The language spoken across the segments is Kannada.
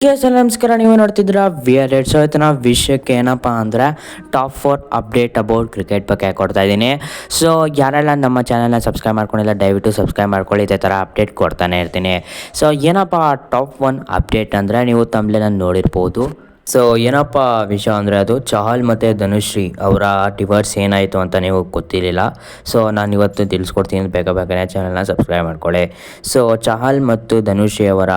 ನಮಸ್ಕಾರ. ನೀವು ನೋಡ್ತಿದ್ರ ವಿ ಸೊ ಇವತ್ತಿನ ವಿಷಯಕ್ಕೆ ಏನಪ್ಪ ಅಂದರೆ ಟಾಪ್ 4 ಅಪ್ಡೇಟ್ ಅಬೌಟ್ ಕ್ರಿಕೆಟ್ ಬಗ್ಗೆ ಕೊಡ್ತಾ ಇದ್ದೀನಿ. ಸೊ ಯಾರೆಲ್ಲ ನಮ್ಮ ಚಾನಲ್ನ ಸಬ್ಸ್ಕ್ರೈಬ್ ಮಾಡ್ಕೊಂಡಿಲ್ಲ ದಯವಿಟ್ಟು ಸಬ್ಸ್ಕ್ರೈಬ್ ಮಾಡ್ಕೊಳ್ಳಿ, ಇದೇ ಥರ ಅಪ್ಡೇಟ್ ಕೊಡ್ತಾನೆ ಇರ್ತೀನಿ. ಸೊ ಏನಪ್ಪ ಟಾಪ್ 1 ಅಪ್ಡೇಟ್ ಅಂದರೆ ನೀವು ತಮ್ಮಲ್ಲಿ ನೋಡಿರ್ಬೋದು. ಸೊ ಏನಪ್ಪ ವಿಷಯ ಅಂದರೆ ಅದು ಚಹಲ್ ಮತ್ತು ಧನುಶ್ರೀ ಅವರ ಡಿವೋರ್ಸ್ ಏನಾಯಿತು ಅಂತ ನೀವು ಗೊತ್ತಿರಲಿಲ್ಲ. ಸೊ ನಾನು ಇವತ್ತು ತಿಳಿಸ್ಕೊಡ್ತೀನಿ, ಬೇಗನೆ ಚಾನಲ್ನ ಸಬ್ಸ್ಕ್ರೈಬ್ ಮಾಡ್ಕೊಳ್ಳಿ. ಸೊ ಚಹಲ್ ಮತ್ತು ಧನುಶ್ರೀ ಅವರ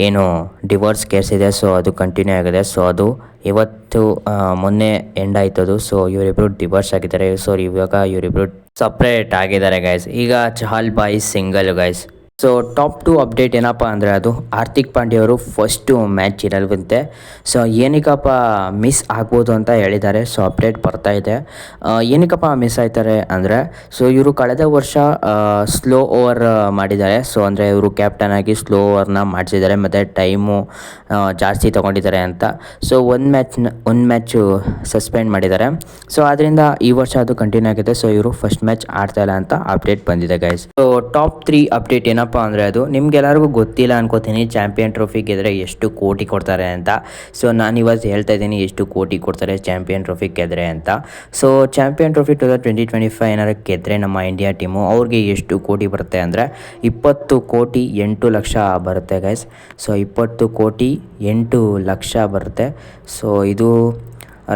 ಏನು ಡಿವೋರ್ಸ್ ಕೇಸ್ ಇದೆ, ಸೊ ಅದು ಕಂಟಿನ್ಯೂ ಆಗಿದೆ. ಸೊ ಅದು ಇವತ್ತು ಮೊನ್ನೆ ಎಂಡ್ ಆಯ್ತದು. ಸೊ ಇವರಿಬ್ಬರು ಡಿವೋರ್ಸ್ ಆಗಿದ್ದಾರೆ. ಸೊ ಇವಾಗ ಇವರಿಬ್ಬರು ಸಪ್ರೇಟ್ ಆಗಿದ್ದಾರೆ ಗೈಸ್. ಈಗ Chahal boy single guys. So top 2 update ಏನಪ್ಪ ಅಂದರೆ ಅದು ಹಾರ್ದಿಕ್ ಪಾಂಡ್ಯ ಅವರು ಫಸ್ಟು ಮ್ಯಾಚ್ ಇರಲ್ವಂತೆ. ಸೊ ಏನಕ್ಕಪ್ಪ ಮಿಸ್ ಆಗ್ಬೋದು ಅಂತ ಹೇಳಿದ್ದಾರೆ. ಸೊ ಅಪ್ಡೇಟ್ ಬರ್ತಾ ಇದೆ. ಏನಕ್ಕಪ್ಪ ಮಿಸ್ ಆಯ್ತಾರೆ ಅಂದರೆ ಸೊ ಇವರು ಕಳೆದ ವರ್ಷ ಸ್ಲೋ ಓವರ್ ಮಾಡಿದ್ದಾರೆ. ಸೊ ಅಂದರೆ ಇವರು ಕ್ಯಾಪ್ಟನ್ ಆಗಿ ಸ್ಲೋ ಓವರ್ನ ಮಾಡಿಸಿದ್ದಾರೆ ಮತ್ತು ಟೈಮು ಜಾಸ್ತಿ ತೊಗೊಂಡಿದ್ದಾರೆ ಅಂತ. ಸೊ ಒಂದು ಮ್ಯಾಚು ಸಸ್ಪೆಂಡ್ ಮಾಡಿದ್ದಾರೆ. ಸೊ ಅದರಿಂದ ಈ ವರ್ಷ ಅದು ಕಂಟಿನ್ಯೂ ಆಗಿದೆ. ಸೊ ಇವರು ಫಸ್ಟ್ ಮ್ಯಾಚ್ ಆಡ್ತಾ ಇಲ್ಲ ಅಂತ ಅಪ್ಡೇಟ್ ಬಂದಿದೆ ಗೈಸ್. ಸೊ ಟಾಪ್ 3 ಅಪ್ಡೇಟ್ ಏನಪ್ಪ ಅಂದರೆ ಅದು ನಿಮ್ಗೆಲ್ಲರಿಗೂ ಗೊತ್ತಿಲ್ಲ ಅನ್ಕೋತೀನಿ, ಚಾಂಪಿಯನ್ ಟ್ರೋಫಿ ಗೆದ್ರೆ ಎಷ್ಟು ಕೋಟಿ ಕೊಡ್ತಾರೆ ಅಂತ. ಸೊ ನಾನು ಇವತ್ತು ಹೇಳ್ತಾ ಇದ್ದೀನಿ ಎಷ್ಟು ಕೋಟಿ ಕೊಡ್ತಾರೆ ಚಾಂಪಿಯನ್ ಟ್ರೋಫಿ ಗೆದ್ರೆ ಅಂತ. ಸೊ ಚಾಂಪಿಯನ್ ಟ್ರೋಫಿ 2025 ಏನಾದ್ರು ಗೆದ್ರೆ ನಮ್ಮ ಇಂಡಿಯಾ ಟೀಮು ಅವ್ರಿಗೆ ಎಷ್ಟು ಕೋಟಿ ಬರುತ್ತೆ ಅಂದರೆ 20 ಕೋಟಿ 8 ಲಕ್ಷ ಬರುತ್ತೆ ಗೈಸ್. ಸೊ 20 ಕೋಟಿ 8 ಲಕ್ಷ ಬರುತ್ತೆ. ಸೊ ಇದು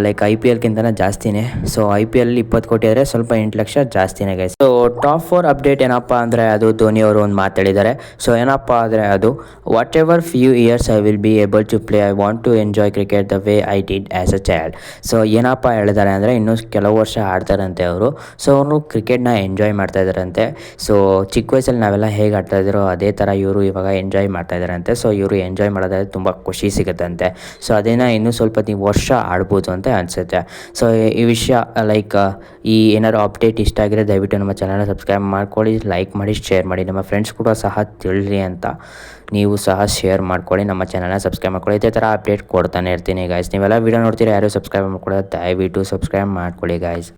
ಲೈಕ್ IPL ಜಾಸ್ತಿನೇ. ಸೊ IPL 20 ಕೋಟಿ ಆದರೆ ಸ್ವಲ್ಪ 8 ಲಕ್ಷ ಜಾಸ್ತಿನೇ ಗೈಸ್. ಸೊ ಟಾಪ್ 4 ಅಪ್ಡೇಟ್ ಏನಪ್ಪ ಅಂದರೆ ಅದು ಧೋನಿ ಅವರು ಒಂದು ಮಾತಾಡಿದ್ದಾರೆ. ಸೊ ಏನಪ್ಪ ಅಂದರೆ ಅದು whatever few years I will be able to play, I want to enjoy cricket the way I did as a child. So ಏನಪ್ಪ ಹೇಳಿದ್ದಾರೆ ಅಂದರೆ ಇನ್ನೂ ಕೆಲವು ವರ್ಷ ಆಡ್ತಾರಂತೆ ಅವರು. ಸೊ ಅವರು ಕ್ರಿಕೆಟ್ನ ಎಂಜಾಯ್ ಮಾಡ್ತಾ ಇದ್ದಾರಂತೆ. ಸೊ ಚಿಕ್ಕ ವಯಸ್ಸಲ್ಲಿ ನಾವೆಲ್ಲ ಹೇಗೆ ಆಡ್ತಾ ಇದ್ದಾರೋ ಅದೇ ಥರ ಇವರು ಇವಾಗ ಎಂಜಾಯ್ ಮಾಡ್ತಾ ಇದ್ದಾರಂತೆ. ಸೊ ಇವರು ಎಂಜಾಯ್ ಮಾಡೋದಾದ್ರೆ ತುಂಬ ಖುಷಿ ಸಿಗುತ್ತಂತೆ. ಸೊ ಅದನ್ನು ಇನ್ನೂ ಸ್ವಲ್ಪ ವರ್ಷ ಆಡ್ಬೋದು ಅಂತ ಅನಿಸುತ್ತೆ. ಸೊ ಈ ವಿಷಯ ಲೈಕ್ ಈ ಏನಾದ್ರು ಅಪ್ಡೇಟ್ ಇಷ್ಟ ಆಗಿದ್ರೆ ದಯವಿಟ್ಟು ನಮ್ಮ ಚಾನಲ್ನ ಸಬ್ಸ್ಕ್ರೈಬ್ ಮಾಡ್ಕೊಳ್ಳಿ, ಲೈಕ್ ಮಾಡಿ, ಶೇರ್ ಮಾಡಿ. ನಮ್ಮ ಫ್ರೆಂಡ್ಸ್ ಕೂಡ ಸಹ ತಿಳಿರಿ ಅಂತ ನೀವು ಸಹ ಶೇರ್ ಮಾಡ್ಕೊಳ್ಳಿ, ನಮ್ಮ ಚಾನಲ್ನ ಸಬ್ಸ್ಕ್ರೈಬ್ ಮಾಡ್ಕೊಳ್ಳಿ. ಇದೇ ಥರ ಅಪ್ಡೇಟ್ ಕೊಡ್ತಾನೆ ಇರ್ತೀನಿ ಗಾಯ್ಸ್. ನೀವೆಲ್ಲ ವೀಡಿಯೋ ನೋಡ್ತೀರಾ, ಯಾರು ಸಬ್ಸ್ಕ್ರೈಬ್ ಮಾಡ್ಕೊಳ್ಳೋದು ದಯವಿಟ್ಟು ಸಬ್ಸ್ಕ್ರೈಬ್ ಮಾಡ್ಕೊಳ್ಳಿ ಗಾಯ್ಸ್.